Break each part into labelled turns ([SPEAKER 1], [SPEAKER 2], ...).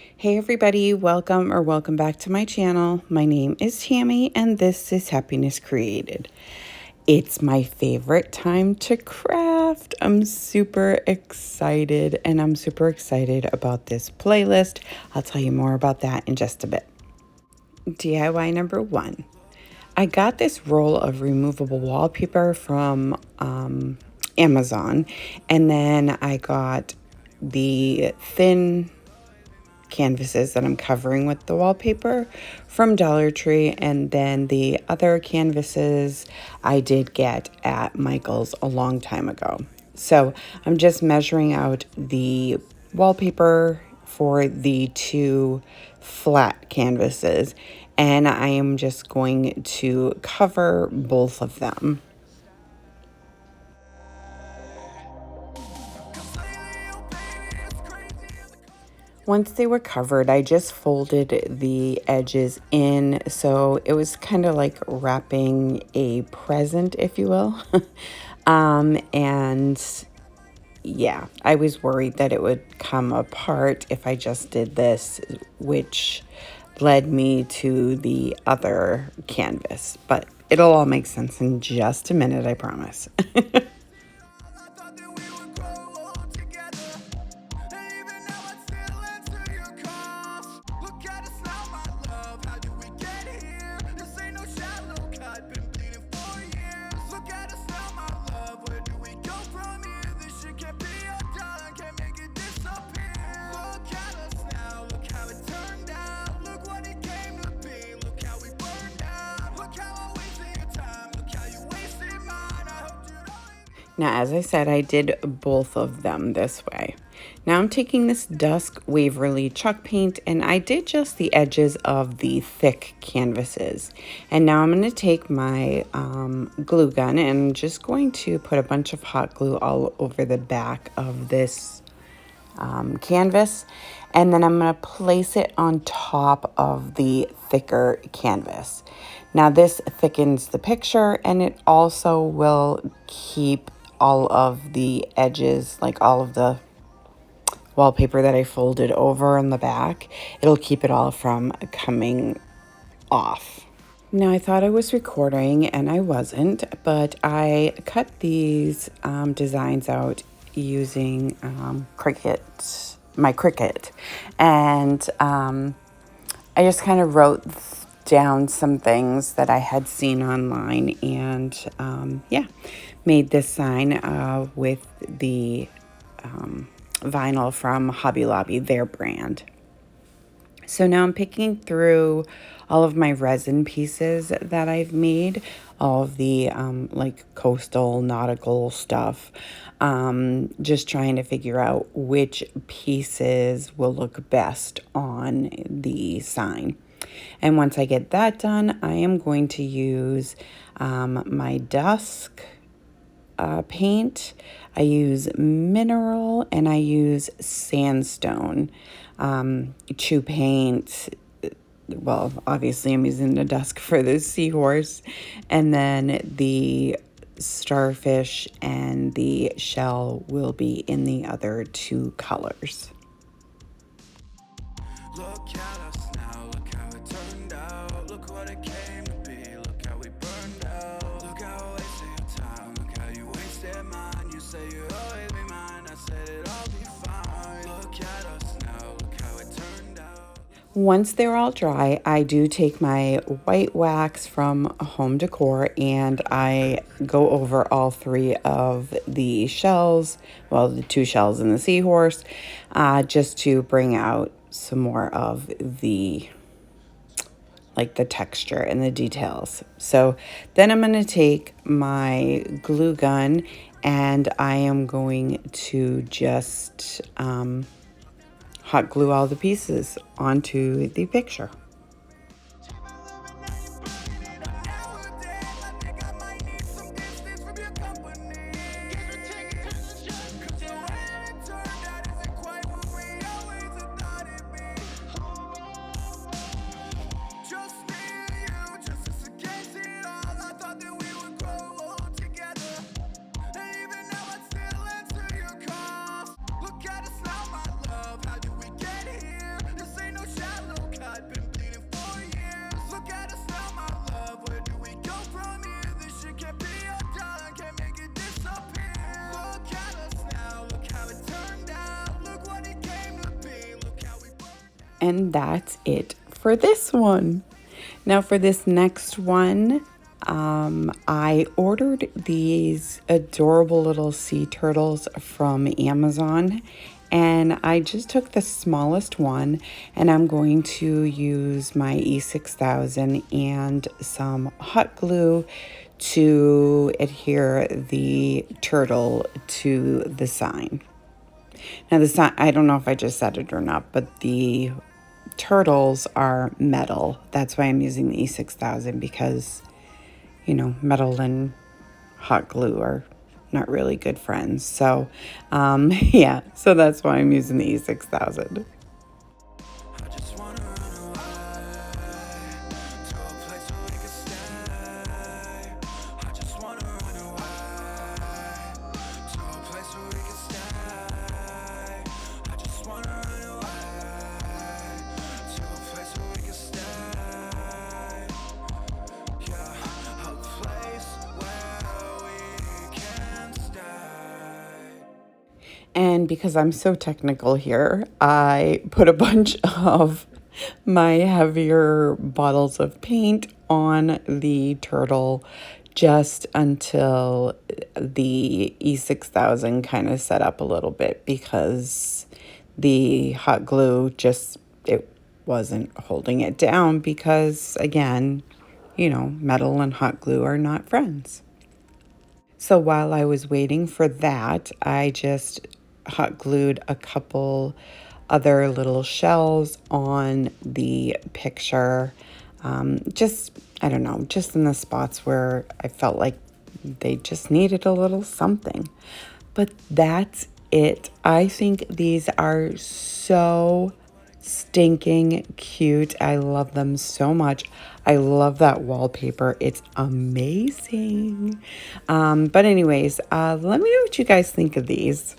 [SPEAKER 1] Hey everybody, welcome back to my channel. My name is Tammy and this is Happiness Created. It's my favorite time to craft. I'm super excited and I'm super excited about this playlist. I'll tell you more about that in just a bit. DIY number 1. I got this roll of removable wallpaper from Amazon, and then I got the thin canvases that I'm covering with the wallpaper from Dollar Tree, and then the other canvases I did get at Michael's a long time ago. So I'm just measuring out the wallpaper for the 2 flat canvases, and I am just going to cover both of them. Once they were covered, I just folded the edges in, so it was kind of like wrapping a present, if you will. And yeah, I was worried that it would come apart if I just did this, which led me to the other canvas. But it'll all make sense in just a minute, I promise. Now, as I said, I did both of them this way. Now I'm taking this Dusk Waverly chalk paint, and I did just the edges of the thick canvases. And now I'm going to take my glue gun and I'm just going to put a bunch of hot glue all over the back of this canvas. And then I'm going to place it on top of the thicker canvas. Now this thickens the picture, and it also will keep all of the edges, like all of the wallpaper that I folded over on the back, it'll keep it all from coming off. Now I thought I was recording and I wasn't, but I cut these designs out using my Cricut, and I just kind of wrote down some things that I had seen online, and yeah, made this sign with the vinyl from Hobby Lobby, their brand. So now I'm picking through all of my resin pieces that I've made, all of the like coastal nautical stuff, just trying to figure out which pieces will look best on the sign. And once I get that done, I am going to use my Dusk paint. I use mineral and I use sandstone. Chew paint. Well, obviously I'm using the Dusk for the seahorse, and then the starfish and the shell will be in the other 2 colors. Look at us now, look how it turned out, look what it came to be, look how we burned out, look how I wasted your time, look how you wasted mine, you say you always be mine, I said it'll all be fine, look at us now, look how it turned out. Once they're all dry, I do take my white wax from Home Decor and I go over all 3 of the shells, well, the 2 shells and the seahorse, just to bring out some more of the texture and the details. So then I'm going to take my glue gun and I am going to just hot glue all the pieces onto the picture. And that's it for this one. Now for this next one, I ordered these adorable little sea turtles from Amazon, and I just took the smallest one, and I'm going to use my E6000 and some hot glue to adhere the turtle to the sign. Now the sign, I don't know if I just said it or not, but the turtles are metal. That's why I'm using the E6000, because, you know, metal and hot glue are not really good friends. So, yeah, so that's why I'm using the E6000. And because I'm so technical here, I put a bunch of my heavier bottles of paint on the turtle just until the E6000 kind of set up a little bit, because the hot glue just, it wasn't holding it down, because again, you know, metal and hot glue are not friends. So while I was waiting for that, I just hot glued a couple other little shells on the picture. Just, I don't know, just in the spots where I felt like they just needed a little something. But that's it. I think these are so stinking cute. I love them so much. I love that wallpaper. It's amazing. But anyways, let me know what you guys think of these.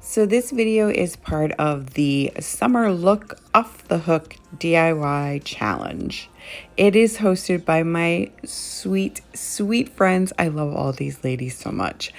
[SPEAKER 1] So this video is part of the Summer Look Off the Hook DIY Challenge. It is hosted by my sweet, sweet friends. I love all these ladies so much.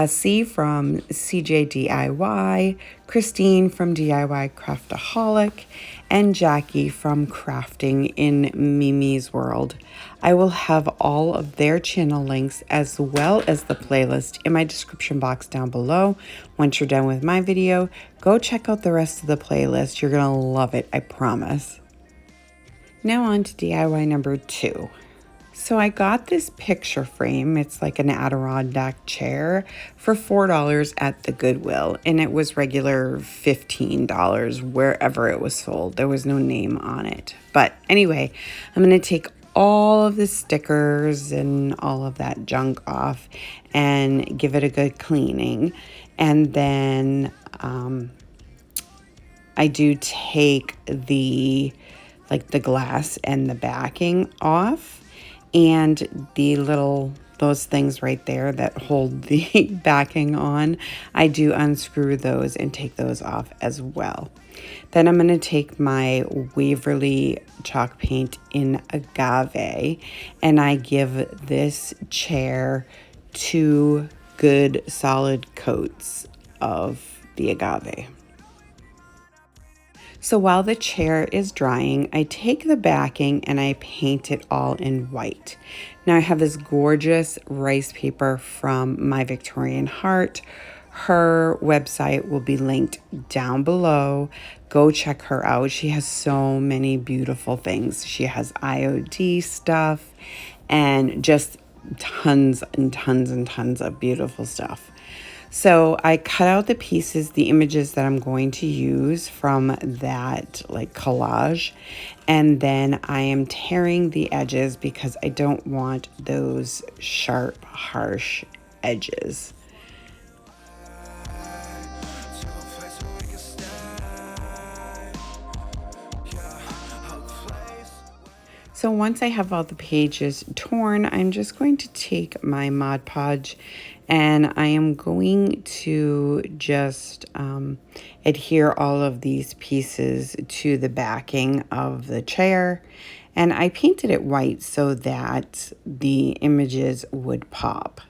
[SPEAKER 1] C from CeeJ DIY, Christine from DIY Craftaholic, and Jackie from Crafting in Mimi's World. I will have all of their channel links as well as the playlist in my description box down below. Once you're done with my video, go check out the rest of the playlist. You're gonna love it, I promise. Now on to DIY number 2. So I got this picture frame. It's like an Adirondack chair for $4 at the Goodwill, and it was regular $15 wherever it was sold. There was no name on it. But anyway, I'm going to take all of the stickers and all of that junk off and give it a good cleaning. And then I do take the glass and the backing off, and the little, those things right there that hold the backing on, I do unscrew those and take those off as well. Then I'm going to take my Waverly chalk paint in Agave, and I give this chair 2 good solid coats of the Agave. So while the chair is drying, I take the backing and I paint it all in white. Now I have this gorgeous rice paper from My Victorian Heart. Her website will be linked down below. Go check her out. She has so many beautiful things. She has IOD stuff and just tons and tons and tons of beautiful stuff. So I cut out the pieces, the images that I'm going to use from that like collage, and then I am tearing the edges because I don't want those sharp, harsh edges. So once I have all the pages torn, I'm just going to take my Mod Podge and I am going to just adhere all of these pieces to the backing of the chair. And I painted it white so that the images would pop.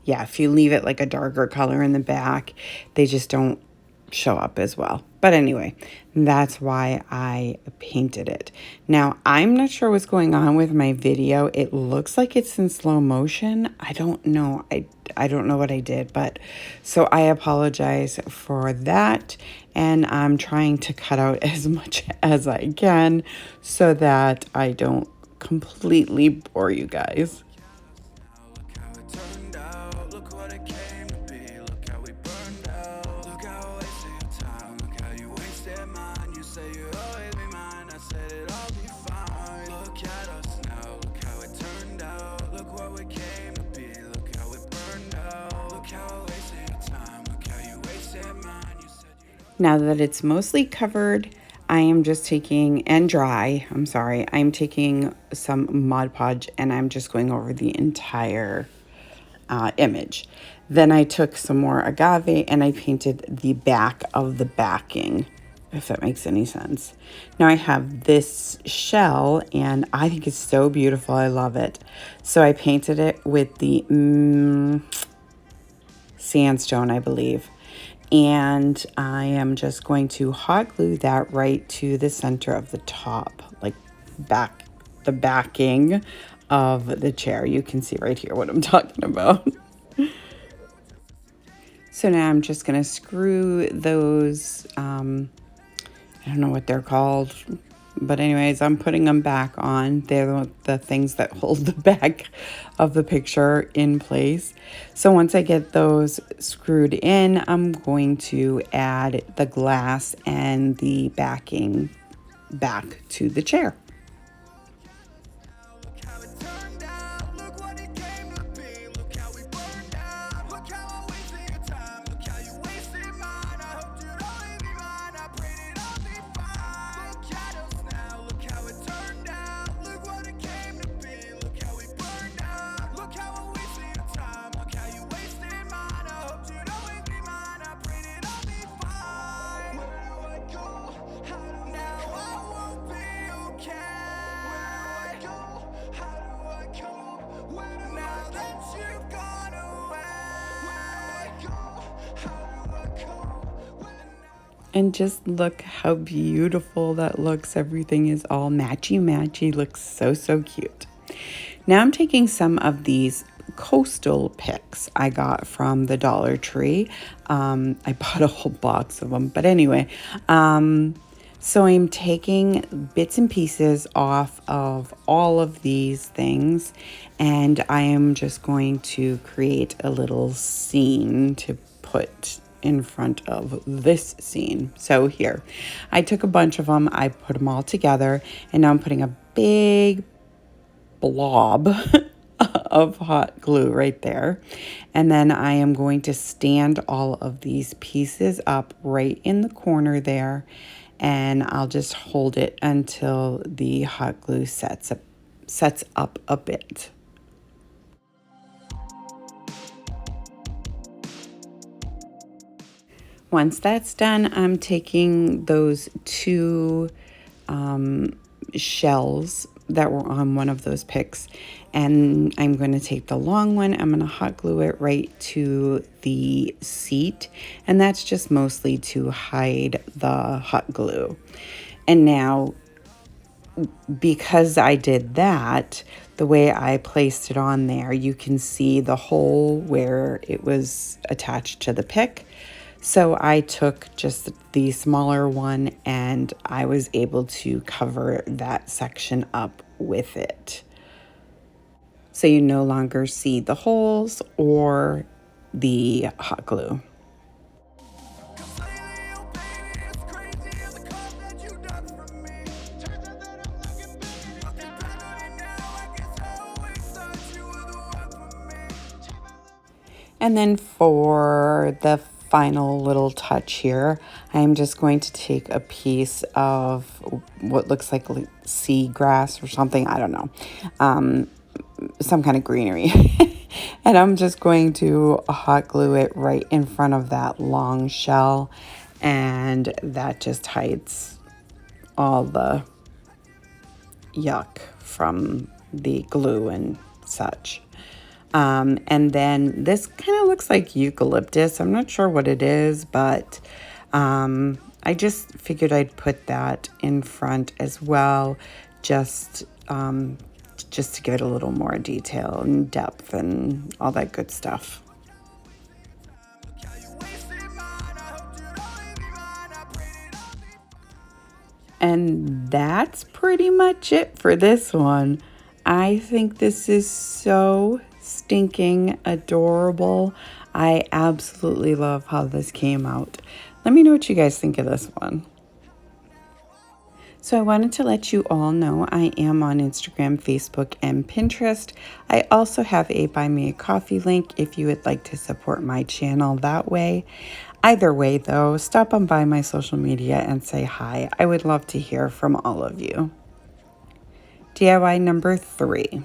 [SPEAKER 1] yeah, if you leave it like a darker color in the back, they just don't show up as well. But anyway, that's why I painted it. Now, I'm not sure what's going on with my video. It looks like it's in slow motion. I don't know. I don't know what I did, but so I apologize for that. And I'm trying to cut out as much as I can so that I don't completely bore you guys. Now that it's mostly covered, I am just taking, and dry, I'm sorry, I'm taking some Mod Podge and I'm just going over the entire image. Then I took some more agave and I painted the back of the backing, if that makes any sense. Now I have this shell and I think it's so beautiful. I love it. So I painted it with the sandstone, I believe. And I am just going to hot glue that right to the center of the top, like the backing of the chair. You can see right here what I'm talking about. So now I'm just going to screw those, I don't know what they're called, but anyways, I'm putting them back on. They're the things that hold the back of the picture in place. So once I get those screwed in, I'm going to add the glass and the backing back to the chair. And just look how beautiful that looks. Everything is all matchy-matchy. Looks so, so cute. Now I'm taking some of these coastal picks I got from the Dollar Tree. I bought a whole box of them. But anyway, so I'm taking bits and pieces off of all of these things. And I am just going to create a little scene to put in front of this scene. So here, I took a bunch of them, I put them all together, and now I'm putting a big blob of hot glue right there. And then I am going to stand all of these pieces up right in the corner there, and I'll just hold it until the hot glue sets up a bit. Once that's done, I'm taking those two shells that were on one of those picks, and I'm going to take the long one. I'm going to hot glue it right to the seat, and that's just mostly to hide the hot glue. And now, because I did that, the way I placed it on there, you can see the hole where it was attached to the pick. So I took just the smaller one and I was able to cover that section up with it. So you no longer see the holes or the hot glue. And then for the final little touch here, I'm just going to take a piece of what looks like sea grass or something, I don't know, some kind of greenery. And I'm just going to hot glue it right in front of that long shell, and that just hides all the yuck from the glue and such. And then this kind of looks like eucalyptus. I'm not sure what it is, but I just figured I'd put that in front as well, just to give it a little more detail and depth and all that good stuff. And that's pretty much it for this one. I think this is so stinking adorable. I absolutely love how this came out. Let me know what you guys think of this one. So I wanted to let you all know I am on Instagram, Facebook, and Pinterest. I also have a Buy Me a Coffee link if you would like to support my channel that way. Either way, though, stop on by my social media and say hi. I would love to hear from all of you. DIY number 3.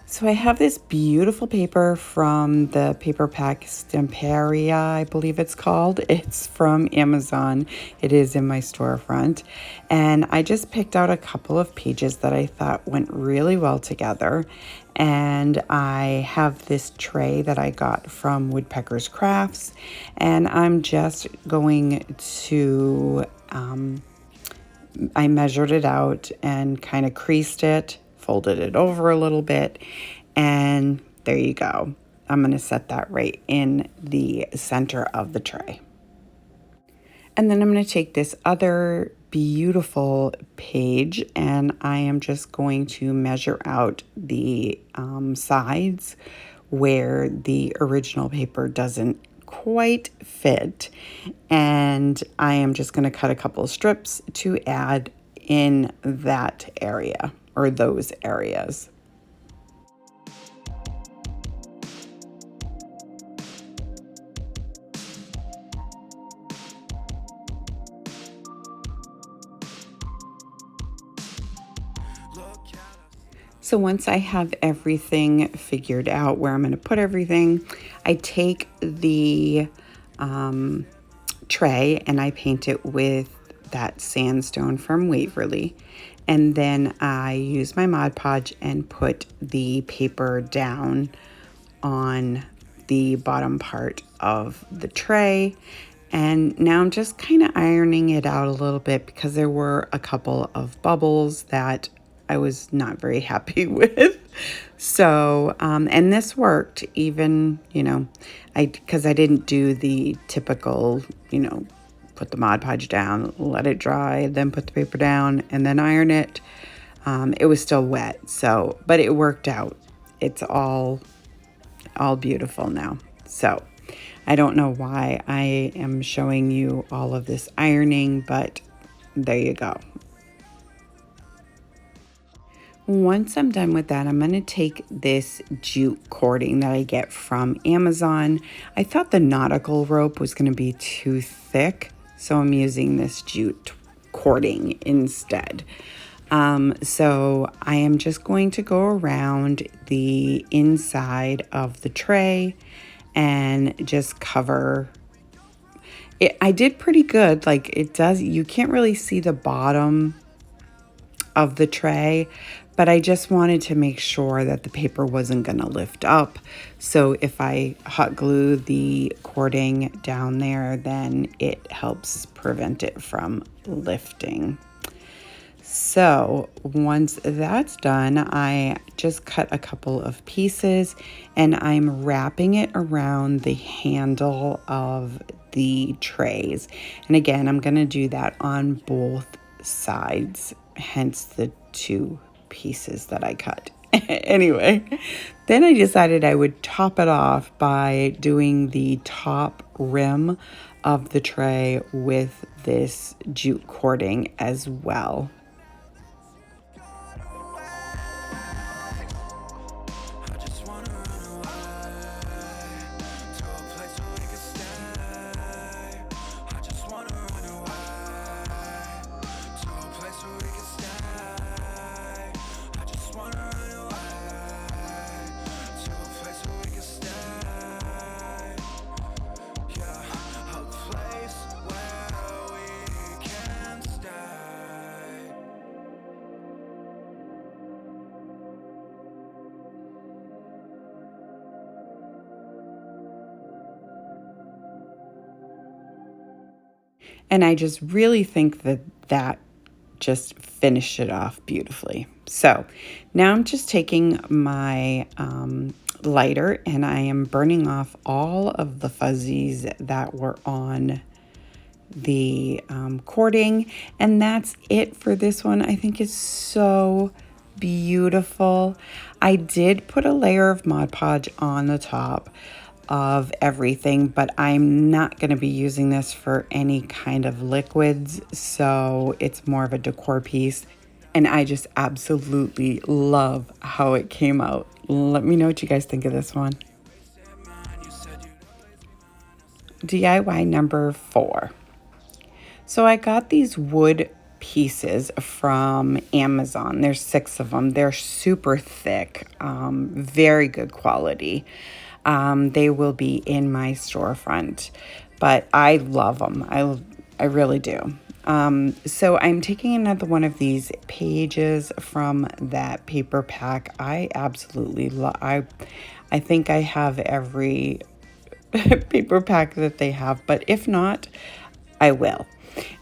[SPEAKER 1] So I have this beautiful paper from the Paper Pack Stamperia, I believe it's called. It's from Amazon. It is in my storefront. And I just picked out a couple of pages that I thought went really well together. And I have this tray that I got from Woodpeckers Crafts. And I'm just going to, I measured it out and kind of creased it, folded it over a little bit, and there you go. I'm going to set that right in the center of the tray. And then I'm going to take this other beautiful page and I am just going to measure out the sides where the original paper doesn't quite fit. And I am just going to cut a couple of strips to add in that area or those areas. So once I have everything figured out where I'm going to put everything, I take the tray and I paint it with that sandstone from Waverly. And then I use my Mod Podge and put the paper down on the bottom part of the tray. And now I'm just kind of ironing it out a little bit because there were a couple of bubbles that I was not very happy with. So, and this worked even, because I didn't do the typical, put the Mod Podge down, let it dry, then put the paper down and then iron it. It was still wet. So, but it worked out. It's all beautiful now. So I don't know why I am showing you all of this ironing, but there you go. Once I'm done with that, I'm going to take this jute cording that I get from Amazon. I thought the nautical rope was going to be too thick, so I'm using this jute cording instead. So I am just going to go around the inside of the tray and just cover it. I did pretty good. Like it does, you can't really see the bottom of the tray, but I just wanted to make sure that the paper wasn't going to lift up. So if I hot glue the cording down there, then it helps prevent it from lifting. So once that's done, I just cut a couple of pieces and I'm wrapping it around the handle of the trays. And again, I'm going to do that on both sides, hence the 2 pieces that I cut. Anyway, then I decided I would top it off by doing the top rim of the tray with this jute cording as well. And I just really think that that just finished it off beautifully. So now I'm just taking my lighter and I am burning off all of the fuzzies that were on the cording, and that's it for this one. I think it's so beautiful. I did put a layer of Mod Podge on the top of everything, but I'm not going to be using this for any kind of liquids, so it's more of a decor piece, and I just absolutely love how it came out. Let me know what you guys think of this one. DIY number 4. So I got these wood pieces from Amazon. There's 6 of them. They're super thick, very good quality. They will be in my storefront, but I love them. I really do. So I'm taking another one of these pages from that paper pack. I absolutely love. I think I have every paper pack that they have, but if not, I will.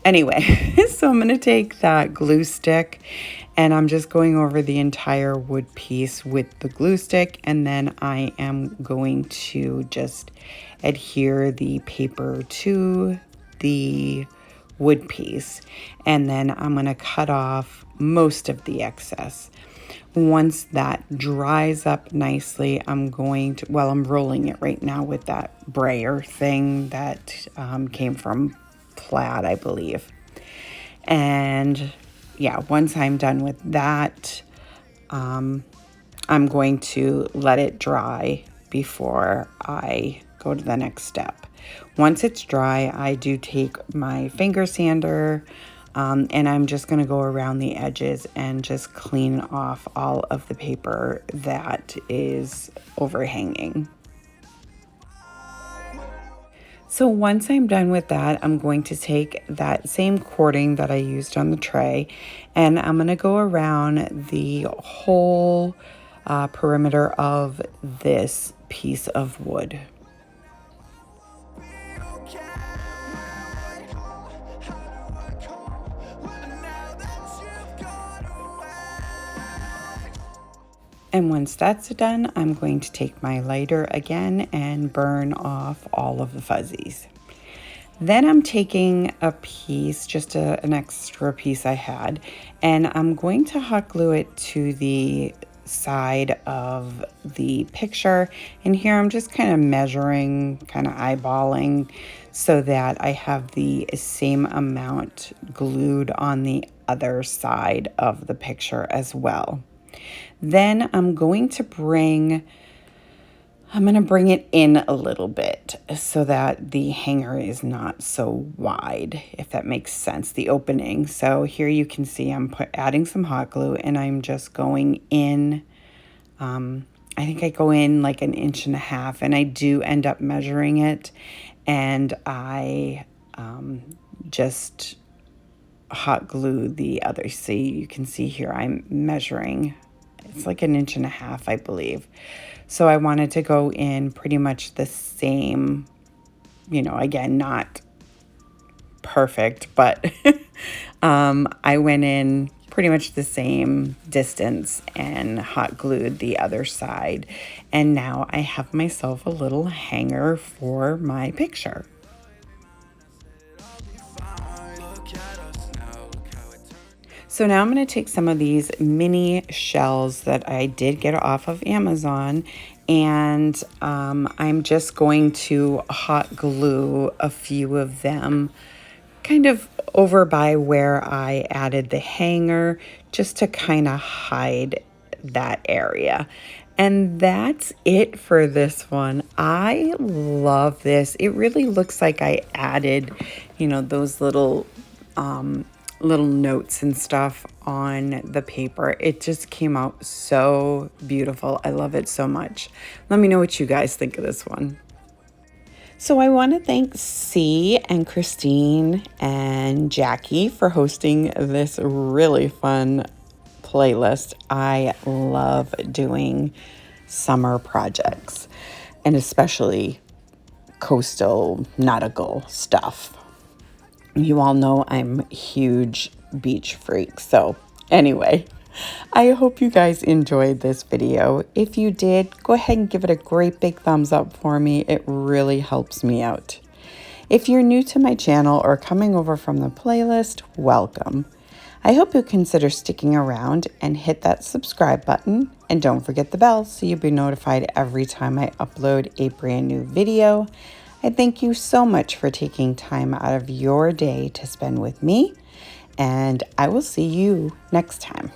[SPEAKER 1] Anyway, so I'm going to take that glue stick and I'm just going over the entire wood piece with the glue stick, and then I am going to just adhere the paper to the wood piece, and then I'm going to cut off most of the excess. Once that dries up nicely, I'm going to, well, I'm rolling it right now with that brayer thing that came from Plaid, I believe. And yeah, once I'm done with that, I'm going to let it dry before I go to the next step. Once it's dry, I do take my finger sander, and I'm just going to go around the edges and just clean off all of the paper that is overhanging. So once I'm done with that, I'm going to take that same cording that I used on the tray, and I'm going to go around the whole perimeter of this piece of wood. And once that's done, I'm going to take my lighter again and burn off all of the fuzzies. Then I'm taking a piece, just an extra piece I had, and I'm going to hot glue it to the side of the picture. And here I'm just kind of measuring, kind of eyeballing, so that I have the same amount glued on the other side of the picture as well. Then I'm going to bring it in a little bit so that the hanger is not so wide, if that makes sense, the opening. So here you can see I'm adding some hot glue, and I'm just going in. I think I go in like 1.5 inches, and I do end up measuring it, and I just hot glue the other. See, you can see here I'm measuring. It's like 1.5 inches, I believe. So I wanted to go in pretty much the same, again, not perfect, but I went in pretty much the same distance and hot glued the other side. And now I have myself a little hanger for my picture. So now I'm going to take some of these mini shells that I did get off of Amazon, and I'm just going to hot glue a few of them kind of over by where I added the hanger, just to kind of hide that area. And that's it for this one. I love this. It really looks like I added, those little notes and stuff on the paper. It just came out so beautiful. I love it so much. Let me know what you guys think of this one. So I want to thank C and Christine and Jackie for hosting this really fun playlist. I love doing summer projects, and especially coastal nautical stuff. You all know I'm a huge beach freak. So anyway, I hope you guys enjoyed this video. If you did, go ahead and give it a great big thumbs up for me. It really helps me out. If you're new to my channel or coming over from the playlist, welcome. I hope you'll consider sticking around and hit that subscribe button, and don't forget the bell so you'll be notified every time I upload a brand new video. I thank you so much for taking time out of your day to spend with me, and I will see you next time.